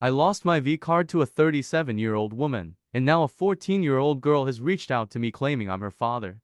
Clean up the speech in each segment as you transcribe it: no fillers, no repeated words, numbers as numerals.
I lost my V card to a 37-year-old woman, and now a 14-year-old girl has reached out to me claiming I'm her father.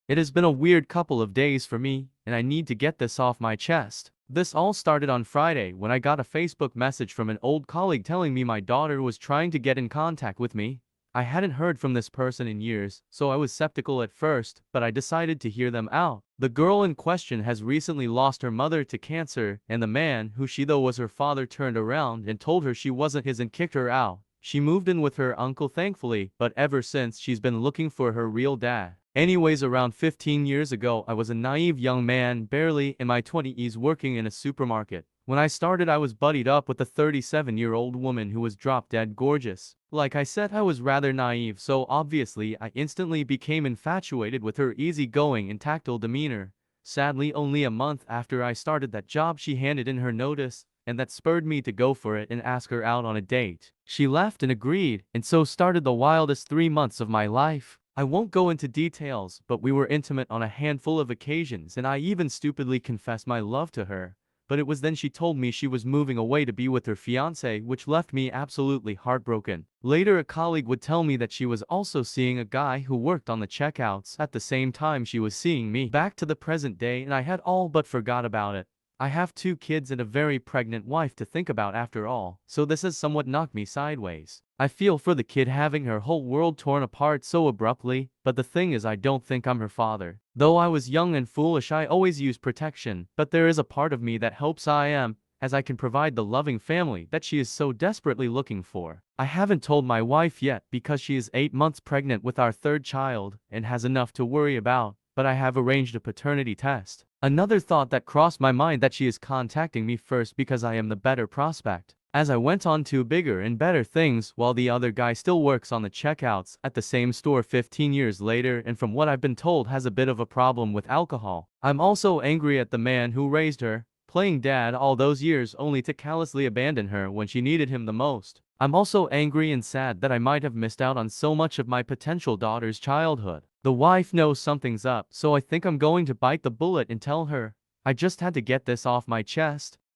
It has been a weird couple of days for me, and I need to get this off my chest. This all started on Friday when I got a Facebook message from an old colleague telling me my daughter was trying to get in contact with me. I hadn't heard from this person in years, so I was skeptical at first, but I decided to hear them out. The girl in question has recently lost her mother to cancer, and the man, who she thought was her father, turned around and told her she wasn't his and kicked her out. She moved in with her uncle thankfully, but ever since she's been looking for her real dad. Anyways, around 15 years ago, I was a naive young man, barely in my 20s, working in a supermarket. When I started, I was buddied up with a 37-year-old woman who was drop dead gorgeous. Like I said, I was rather naive, so obviously I instantly became infatuated with her easygoing and tactile demeanor. Sadly, only a month after I started that job, she handed in her notice, and that spurred me to go for it and ask her out on a date. She laughed and agreed, and so started the wildest 3 months of my life. I won't go into details, but we were intimate on a handful of occasions, and I even stupidly confessed my love to her. But it was then she told me she was moving away to be with her fiancé, which left me absolutely heartbroken. Later, a colleague would tell me that she was also seeing a guy who worked on the checkouts at the same time she was seeing me. Back to the present day, and I had all but forgot about it. I have 2 kids and a very pregnant wife to think about after all, so this has somewhat knocked me sideways. I feel for the kid having her whole world torn apart so abruptly, but the thing is, I don't think I'm her father. Though I was young and foolish, I always used protection, but there is a part of me that hopes I am, as I can provide the loving family that she is so desperately looking for. I haven't told my wife yet because she is 8 months pregnant with our third child and has enough to worry about, but I have arranged a paternity test. Another thought that crossed my mind that she is contacting me first because I am the better prospect. As I went on to bigger and better things, while the other guy still works on the checkouts at the same store 15 years later, and from what I've been told has a bit of a problem with alcohol. I'm also angry at the man who raised her, playing dad all those years only to callously abandon her when she needed him the most. I'm also angry and sad that I might have missed out on so much of my potential daughter's childhood. The wife knows something's up, so I think I'm going to bite the bullet and tell her. I just had to get this off my chest.